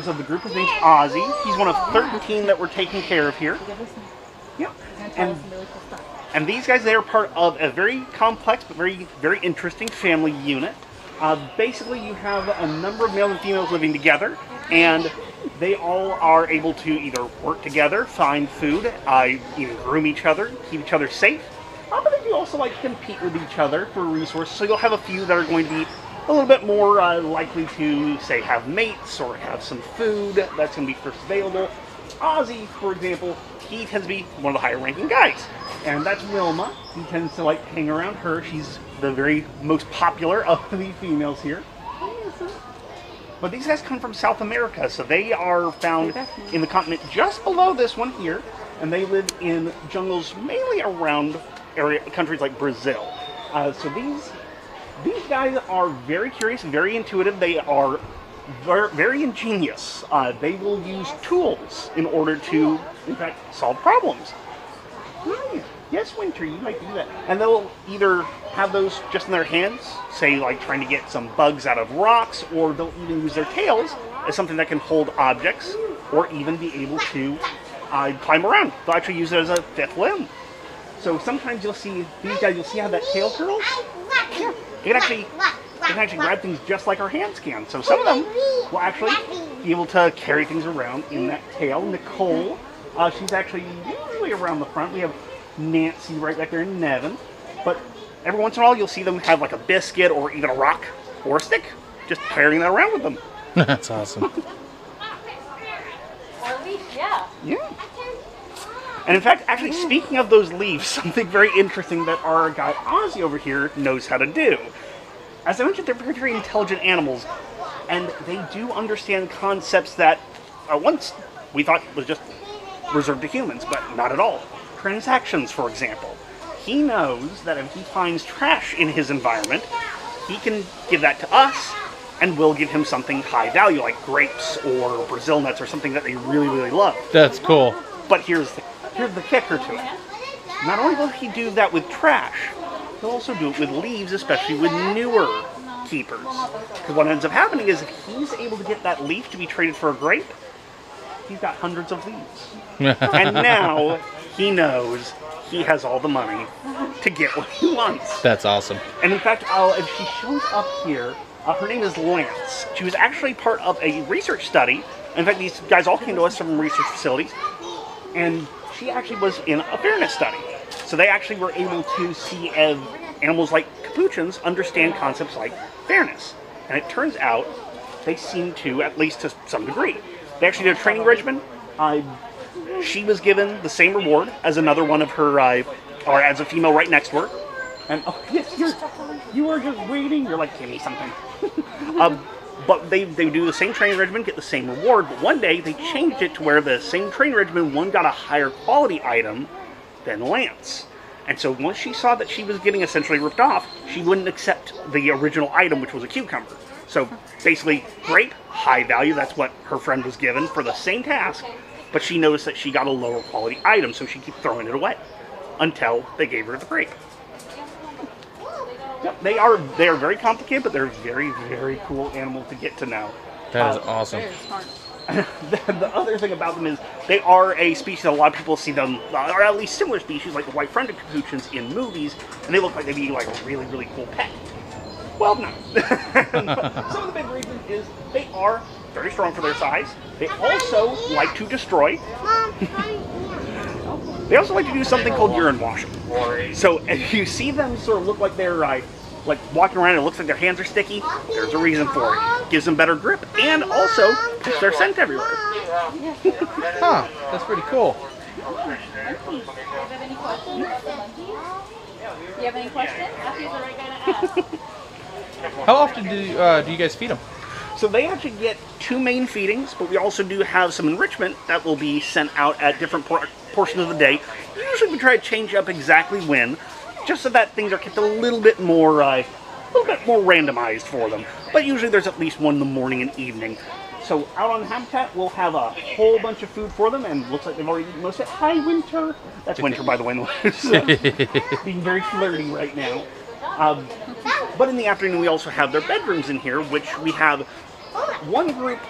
members of the group. His name's Ozzy. He's one of 13 that we're taking care of here. Yep. And these guys, they are part of a very complex but very interesting family unit. Basically, you have a number of males and females living together, and they all are able to either work together, find food, even groom each other, keep each other safe. But they do also like to compete with each other for resources. So you'll have a few that are going to be a little bit more likely to, say, have mates or have some food that's going to be first available. Ozzy, for example, he tends to be one of the higher ranking guys. And that's Wilma. He tends to like hang around her. She's the very most popular of the females here. But these guys come from South America, so they are found in the continent just below this one here. And they live in jungles mainly around countries like Brazil. So these guys are very curious, very intuitive. They are very ingenious. They will use tools in order to, in fact, solve problems. Yes, Winter, you might do that. And they'll either have those just in their hands, say like trying to get some bugs out of rocks, or they'll even use their tails as something that can hold objects, or even be able to climb around. They'll actually use it as a fifth limb. So sometimes you'll see these guys, you'll see how that tail curls. Yeah, they can actually grab things just like our hands can. So some of them will actually be able to carry things around in that tail. Nicole, she's actually usually around the front. We have Nancy right back there and Nevin. But every once in a while you'll see them have like a biscuit or even a rock or a stick, just carrying that around with them. That's awesome. Yeah. And in fact, actually, speaking of those leaves, something very interesting that our guy Ozzy over here knows how to do. As I mentioned, they're very intelligent animals, and they do understand concepts that once we thought was just reserved to humans, but not at all. Transactions, for example. He knows that if he finds trash in his environment, he can give that to us, and we'll give him something high value, like grapes or Brazil nuts or something that they really, really love. That's cool. But here's the kicker to it. Not only will he do that with trash, he'll also do it with leaves, especially with newer keepers. Because what ends up happening is if he's able to get that leaf to be traded for a grape, he's got hundreds of leaves. And now he knows he has all the money to get what he wants. That's awesome. And in fact, if she shows up here, her name is Lance. She was actually part of a research study. In fact, these guys all came to us from research facilities. And she actually was in a fairness study. So they actually were able to see if animals like capuchins understand concepts like fairness. And it turns out they seem to, at least to some degree. They actually did a training regimen. She was given the same reward as another one of her, or as a female right next to her. And, oh, yes, you are just waiting. You're like, give me something. But they do the same training regimen, get the same reward, but one day they changed it to where the same training regimen, one got a higher quality item than Lance. And so once she saw that she was getting essentially ripped off, she wouldn't accept the original item, which was a cucumber. So basically, grape, high value, that's what her friend was given for the same task, but she noticed that she got a lower quality item, so she kept throwing it away until they gave her the grape. Yep, they are very complicated, but they're very, very cool animals to get to know. That is awesome. Very smart. The other thing about them is they are a species that a lot of people see them, or at least similar species, like the white-fronted capuchins in movies, and they look like they'd be like a really, really cool pet. Well, no. Some of the big reasons is they are very strong for their size. They also like to destroy. They also like to do something called urine washing. So if you see them sort of look like they're like walking around and it looks like their hands are sticky, there's a reason for it. Gives them better grip and also puts their scent everywhere. Huh, that's pretty cool. Do you have any questions? Do you have any questions? He's the right guy to ask. How often do you guys feed them? So they actually get 2 main feedings, but we also do have some enrichment that will be sent out at different portions of the day. Usually we try to change up exactly when, just so that things are kept a little bit more randomized for them. But usually there's at least one in the morning and evening. So out on Habitat, we'll have a whole bunch of food for them, and looks like they've already eaten most of it. Hi, Winter. That's Winter, by the way, being very flirty right now. But in the afternoon, we also have their bedrooms in here, which we have one group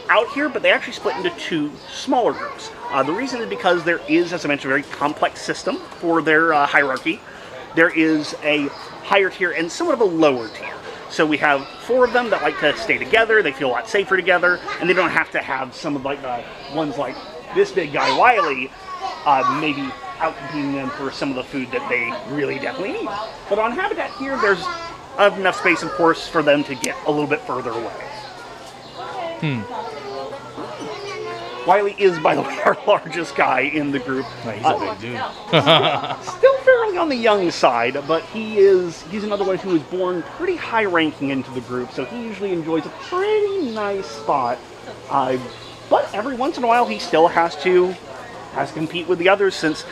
out here, but they actually split into 2 smaller groups. The reason is because there is, as I mentioned, a very complex system for their hierarchy. There is a higher tier and somewhat of a lower tier. So we have 4 of them that like to stay together. They feel a lot safer together, and they don't have to have some of like the ones like this big guy Wiley maybe outcompeting them for some of the food that they really definitely need. But on Habitat here, there's enough space, of course, for them to get a little bit further away. Wiley is, by the way, our largest guy in the group. Oh, he's a big dude. Still fairly on the young side, but he's another one who was born pretty high ranking into the group, so he usually enjoys a pretty nice spot. But every once in a while, he still has to compete with the others, since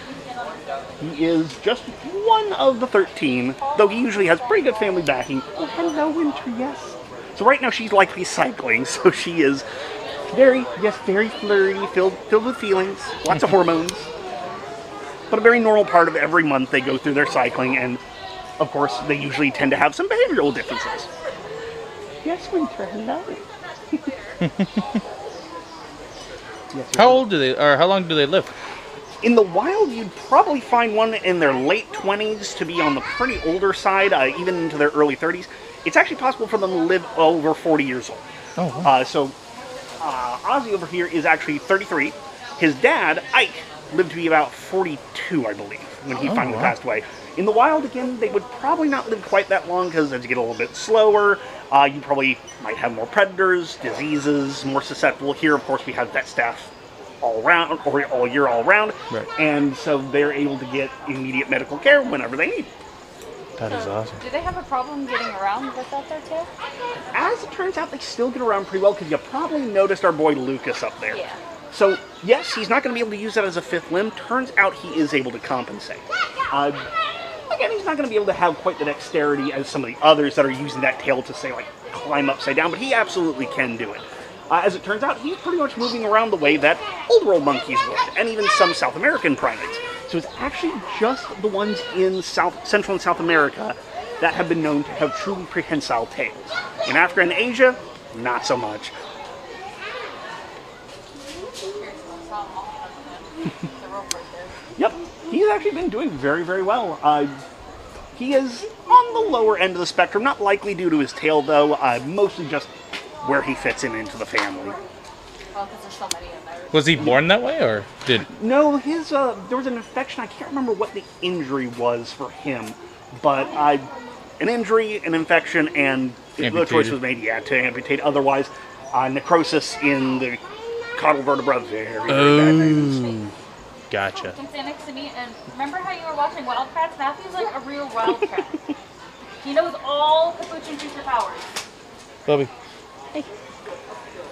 he is just one of the 13, though he usually has pretty good family backing. Oh, hello, Winter, yes. So right now she's likely cycling, so she is very flirty, filled with feelings, lots of hormones. But a very normal part of every month they go through their cycling, and of course they usually tend to have some behavioral differences. Yes, Winter, hello. How old do they, or how long do they live? In the wild, you'd probably find one in their late 20s to be on the pretty older side, even into their early 30s. It's actually possible for them to live over 40 years old. Oh, wow. Ozzy over here is actually 33. His dad, Ike, lived to be about 42, I believe, when he finally passed away. In the wild, again, they would probably not live quite that long, because as you get a little bit slower, you probably might have more predators, diseases, more susceptible. Here, of course, we have vet staff all around, or all year, all around, right. And so they're able to get immediate medical care whenever they need. That is awesome. Do they have a problem getting around with that there too? As it turns out, they still get around pretty well, because you probably noticed our boy Lucas up there. Yeah. So, yes, he's not going to be able to use that as a 5th limb. Turns out he is able to compensate. Again, he's not going to be able to have quite the dexterity as some of the others that are using that tail to, say, like, climb upside down, but he absolutely can do it. As it turns out, he's pretty much moving around the way that older old monkeys would, and even some South American primates. So it's actually just the ones in Central and South America that have been known to have truly prehensile tails. In Africa and Asia, not so much. Yep, he's actually been doing very, very well. He is on the lower end of the spectrum, not likely due to his tail, though, mostly just where he fits into the family. Oh, because there's so many in there. Was he born that way, or did? No, his there was an infection. I can't remember what the injury was for him, but an injury, an infection, and the choice was made, to amputate. Otherwise, necrosis in the caudal vertebra, very bad news. Gotcha. Can stand next to me, and remember how you were watching Wildcrats? Matthew's like a real wildcat. He knows all capuchin creature powers. Bubby.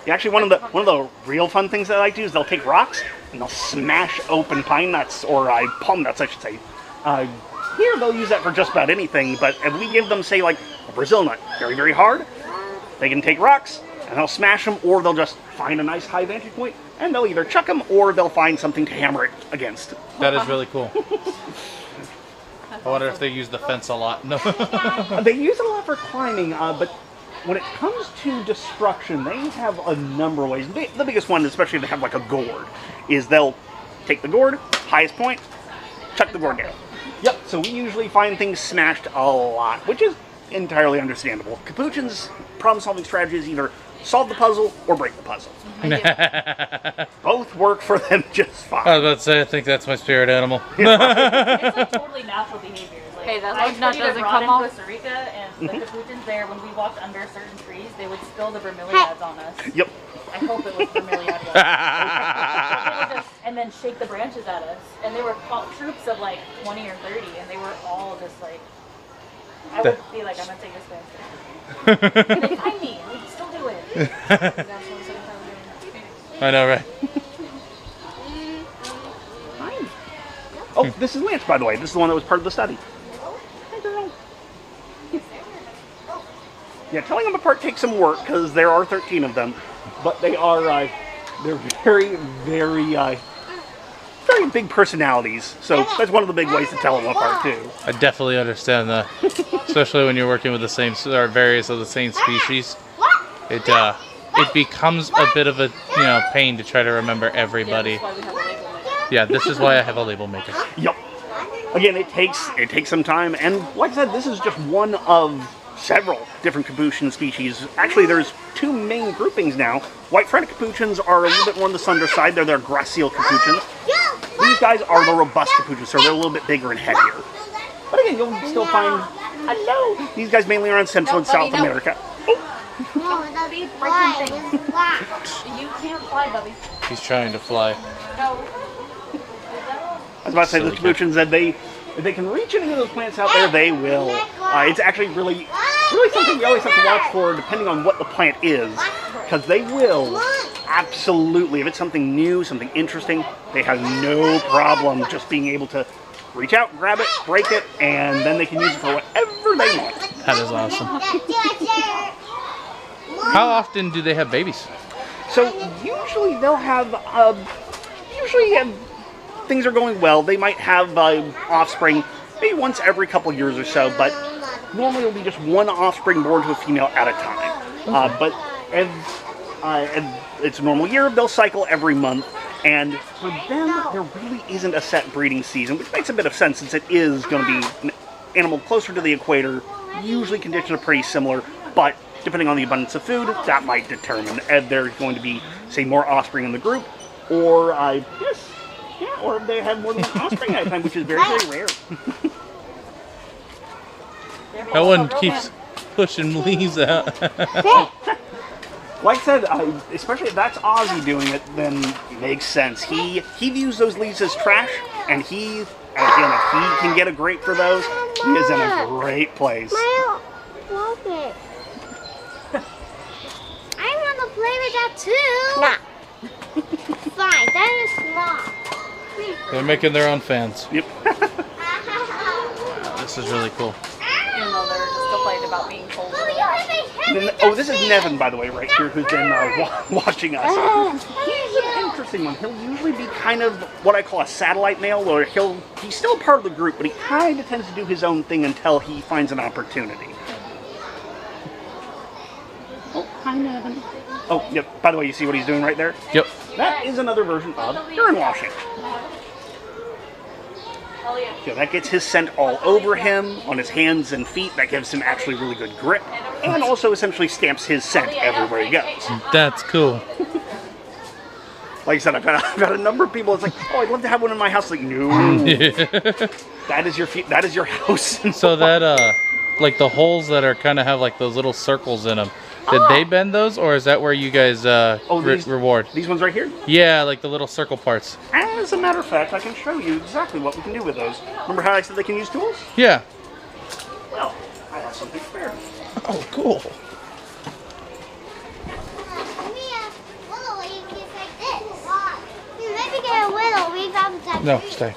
Yeah, actually, one of the real fun things that I like to do is they'll take rocks and they'll smash open pine nuts, or palm nuts, I should say. Here they'll use that for just about anything, but if we give them, say, like a Brazil nut, very, very hard, they can take rocks and they'll smash them, or they'll just find a nice high vantage point and they'll either chuck them or they'll find something to hammer it against. That is really cool. I wonder if they use the fence a lot. No. They use it a lot for climbing, but when it comes to destruction, they have a number of ways. The biggest one, especially if they have like a gourd, is they'll take the gourd, highest point, chuck the gourd down. Yep, so we usually find things smashed a lot, which is entirely understandable. Capuchin's problem-solving strategy is either solve the puzzle or break the puzzle. Both work for them just fine. I was about to say, I think that's my spirit animal. It's like totally natural behaviors. Like, Hey, that I lug nut studied doesn't abroad come in off? Costa Rica, and the capuchins there, when we walked under certain trees, they would spill the bromeliads on us. Yep. I hope it was bromeliad. And then shake the branches at us. And they were troops of like 20 or 30, and they were all just like, I would be like, I'm going to take this fence. They find me. We'd still do it. I know, right? Fine. Oh, this is Lance, by the way. This is the one that was part of the study. Hi, girl. Yeah, telling them apart takes some work because there are 13 of them, but they are they're very, very, very big personalities. So that's one of the big ways to tell them apart too. I definitely understand that, especially when you're working with the same or various of the same species. It it becomes a bit of a pain to try to remember everybody. That's why we have a label maker. Yeah, this is why I have a label maker. Yep. Again, it takes some time, and like I said, this is just one of several different capuchin species. Actually, there's two main groupings now. White-fronted capuchins are a little bit more on the slender side. They're gracile capuchins. These guys are the robust capuchins, so they're a little bit bigger and heavier. But again, you'll still find these guys mainly around Central and South America. You can't fly, Bubby. He's trying to fly. No. I was about to say, the capuchins, that if they can reach any of those plants out there, they will. It's actually really something you always have to watch for, depending on what the plant is, because they will absolutely, if it's something new, something interesting, they have no problem just being able to reach out, grab it, break it, and then they can use it for whatever they want. That is awesome. How often do they have babies? So usually they'll have, things are going well, they might have offspring maybe once every couple years or so, but normally it'll be just one offspring born to a female at a time. But if it's a normal year, they'll cycle every month, and for them, there really isn't a set breeding season, which makes a bit of sense since it is going to be an animal closer to the equator. Usually conditions are pretty similar, but depending on the abundance of food, that might determine if there's going to be, say, more offspring in the group, or or if they have more than one offspring at a time, which is very, very rare. That one keeps pushing leaves out. Like I said, especially if that's Ozzy doing it, then it makes sense. He views those leaves as trash, and again, if he can get a grate for those, he is in a great place. I want to play with that too. Nah. Fine, that is small. They're making their own fans. Yep. This is really cool. Even though they're still fighting about being told. This is Nevin, by the way, right here, who's been watching us. He's an interesting one. He'll usually be kind of what I call a satellite male, or he's still part of the group, but he kind of tends to do his own thing until he finds an opportunity. Oh, hi, Nevin. Oh, yep. By the way, you see what he's doing right there? Yep. That is another version of urine washing. So that gets his scent all over him, on his hands and feet. That gives him actually really good grip, and also essentially stamps his scent everywhere he goes. That's cool. Like I said, I've had a number of people. It's like, oh, I'd love to have one in my house. Like, no, that is your house. So that like the holes that are kind of have like those little circles in them. Did they bend those, or is that where you guys reward? These ones right here? Yeah, like the little circle parts. As a matter of fact, I can show you exactly what we can do with those. Remember how I said they can use tools? Yeah. Well, I have something spare. Oh, cool. Maybe get a little leaf out of that. No, stay.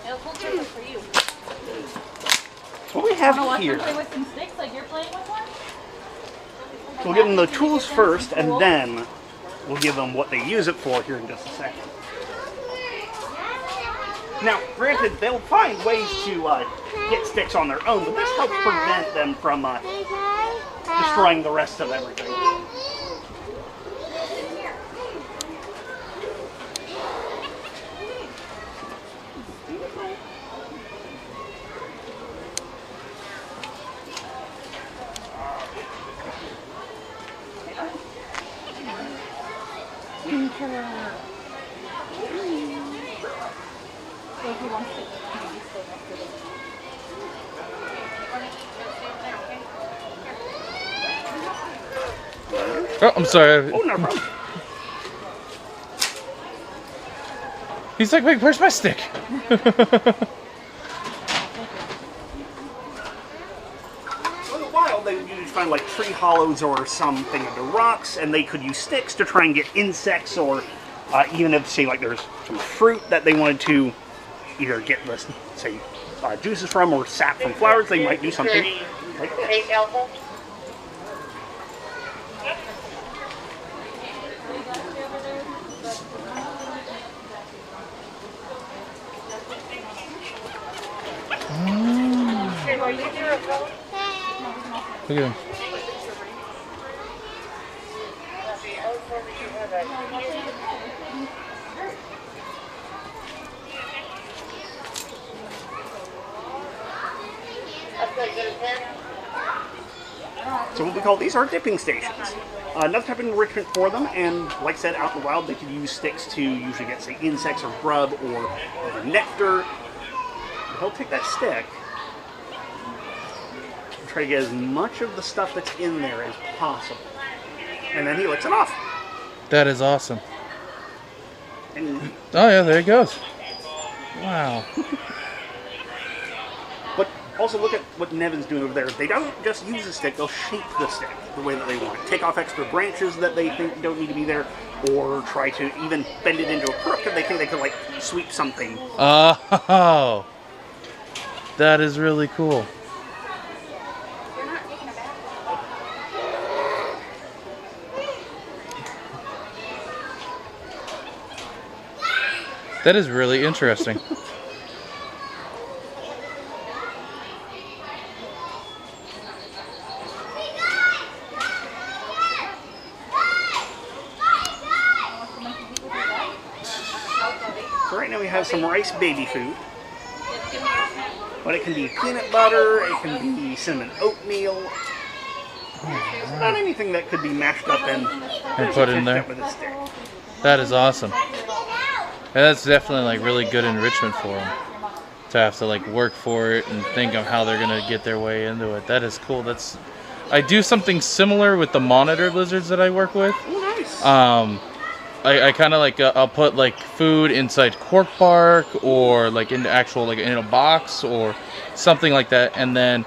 For you. What we have Watch here. them play with some sticks like you're playing with one? We'll give them the tools first, and then we'll give them what they use it for here in just a second. Now, granted, they'll find ways to get sticks on their own, but this helps prevent them from destroying the rest of everything. Oh, I'm sorry. Oh, no problem. He's like, wait, where's my stick? For a while, they would usually find like tree hollows or something under rocks, and they could use sticks to try and get insects, or even if, say, like there's some fruit that they wanted to either get, say, juices from or sap from flowers, they might do something like this. Look at him. So what we call these are dipping stations. Another type of enrichment for them, and like I said, out in the wild they could use sticks to usually get, say, insects or grub or nectar. He'll take that stick and try to get as much of the stuff that's in there as possible. And then he licks it off. That is awesome. And Oh yeah, there he goes. Wow. but also look at what Nevin's doing over there. They don't just use the stick, they'll shape the stick the way that they want. Take off extra branches that they think don't need to be there, or try to even bend it into a crook if they think they could, like, sweep something. Oh, that is really cool. That is really interesting. So right now we have some rice baby food. But it can be peanut butter, it can be cinnamon oatmeal. Not anything that could be mashed up and put in there. with a stick. That is awesome. And that's definitely like really good enrichment for them. To have to like work for it and think of how they're gonna get their way into it. That is cool. I do something similar with the monitored lizards that I work with. Oh, nice. I kind of like I'll put like food inside cork bark or like in actual like in a box or something like that, and then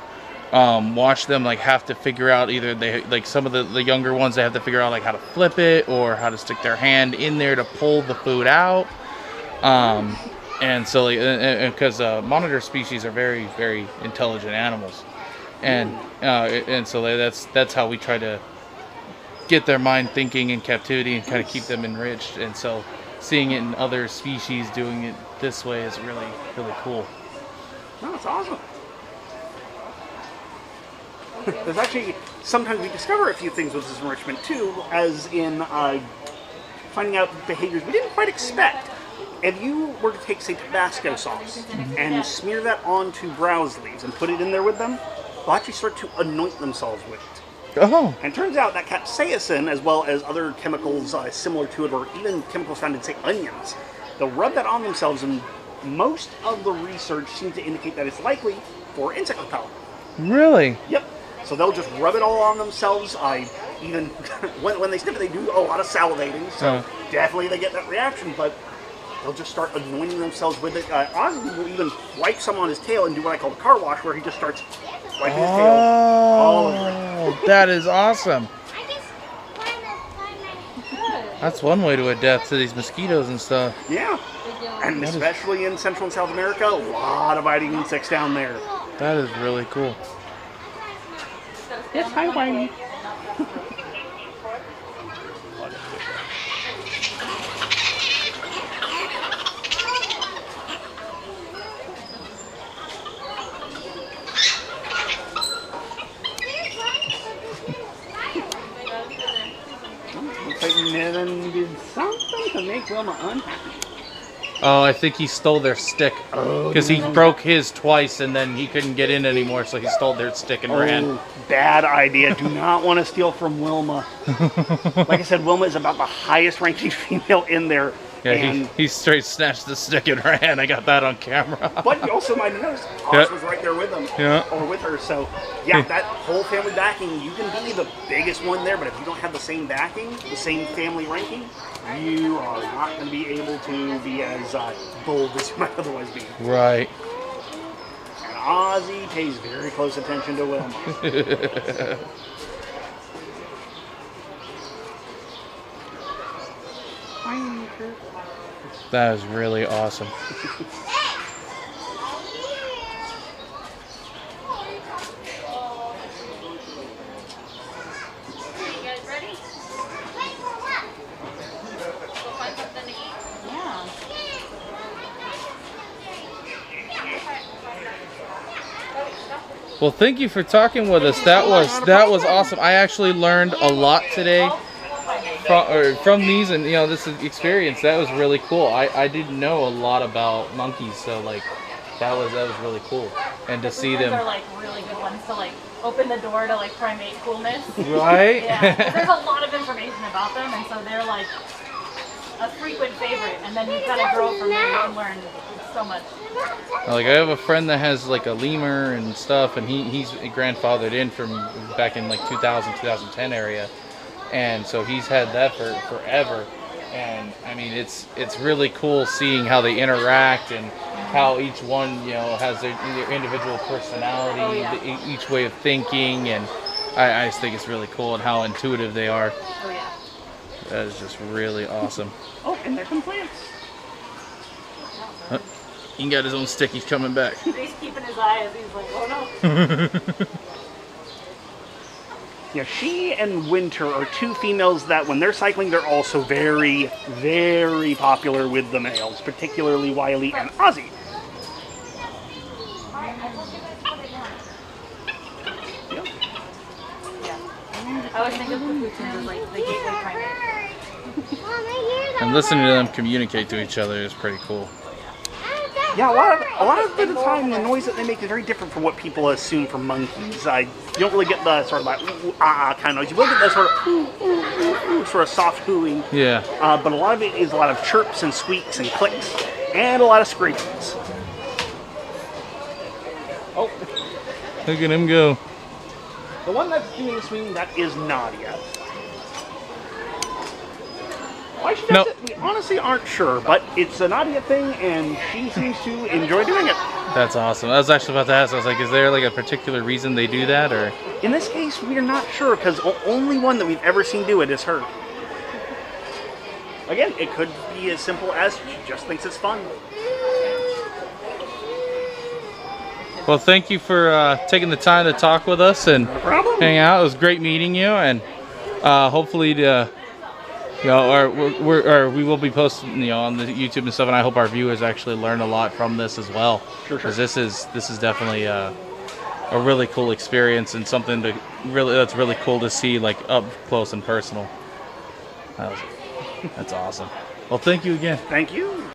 watch them like have to figure out either they like some of the younger ones, they have to figure out like how to flip it or how to stick their hand in there to pull the food out. And so like because monitor species are very, very intelligent animals, and so that's how we try to get their mind thinking in captivity and kind of keep them enriched. And so seeing it in other species doing it this way is really, really cool. No, it's awesome. There's actually, sometimes we discover a few things with this enrichment too, as in finding out behaviors we didn't quite expect. If you were to take, say, Tabasco sauce and smear that onto browse leaves and put it in there with them, they'll actually start to anoint themselves with it. Oh. And it turns out that capsaicin, as well as other chemicals similar to it, or even chemicals found in, say, onions, they'll rub that on themselves, and most of the research seems to indicate that it's likely for insect repellent. Really? Yep. So they'll just rub it all on themselves. Even when they sniff it, they do a lot of salivating, so definitely they get that reaction, but they'll just start anointing themselves with it. Ozzy will even wipe some on his tail and do what I call the car wash, where he just starts wiping his tail all over it. That is awesome. That's one way to adapt to these mosquitoes and stuff. Yeah. And especially in Central and South America, a lot of biting insects down there. That is really cool. Yes, hi, Whitey. Looks like Nevin did something to make Wilma unhappy. Oh, I think he stole their stick because he broke his twice and then he couldn't get in anymore, so he stole their stick and ran. Bad idea. Do not want to steal from Wilma. Like I said, Wilma is about the highest ranking female in there. Yeah, and he straight snatched the stick and ran. I got that on camera. But you also might have noticed Oz was right there with them, or with her. So yeah, that whole family backing, you can be the biggest one there, but if you don't have the same backing, the same family ranking, you are not going to be able to be as bold as you might otherwise be. Right. And Ozzy pays very close attention to Wilma. That is really awesome. Well, thank you for talking with us. That was awesome. I actually learned a lot today from these and this experience, that was really cool. I didn't know a lot about monkeys, so like that was really cool, and to see them are like really good ones to like open the door to like primate coolness. right. Yeah, 'cause there's a lot of information about them, and so they're like a frequent favorite, and then you kind of grow from there. You can learn so much. Like I have a friend that has like a lemur and stuff, and he's grandfathered in from back in like 2010 area, and so he's had that for forever. And I mean, it's really cool seeing how they interact and how each one has their individual personality, Oh, yeah. each way of thinking, and I just think it's really cool and how intuitive they are. Oh yeah. That is just really awesome. Oh, and there come plants. He got his own stick. He's coming back. He's keeping his eye as he's like, oh no. Yeah, she and Winter are two females that when they're cycling, they're also very, very popular with the males, particularly Wiley and Ozzy. Yep. Yeah. I always think of capuchins as like the gateway primate. And listening to them communicate to each other is pretty cool. Yeah, a lot of the time, the noise that they make is very different from what people assume for monkeys. You don't really get the sort of like ooh, ah kind of noise. You will get that sort of ooh, ooh, ooh, sort of soft hooing. Yeah. But a lot of it is a lot of chirps and squeaks and clicks, and a lot of screeches. Oh, Look at him go. the one that's doing the swing, that is Nadia. Why she does it, we honestly aren't sure, but it's a Nadia thing, and she seems to enjoy doing it. That's awesome. I was actually about to ask. I was like, is there like a particular reason they do that, or? In this case, we're not sure, because the only one that we've ever seen do it is her. Again, it could be as simple as she just thinks it's fun. Well, thank you for taking the time to talk with us and No problem. hang out. It was great meeting you, and hopefully we will be posting on the YouTube and stuff, and I hope our viewers actually learn a lot from this as well. Sure. Because this is definitely a really cool experience and something that's really cool to see like up close and personal. That's awesome. Well, thank you again. Thank you.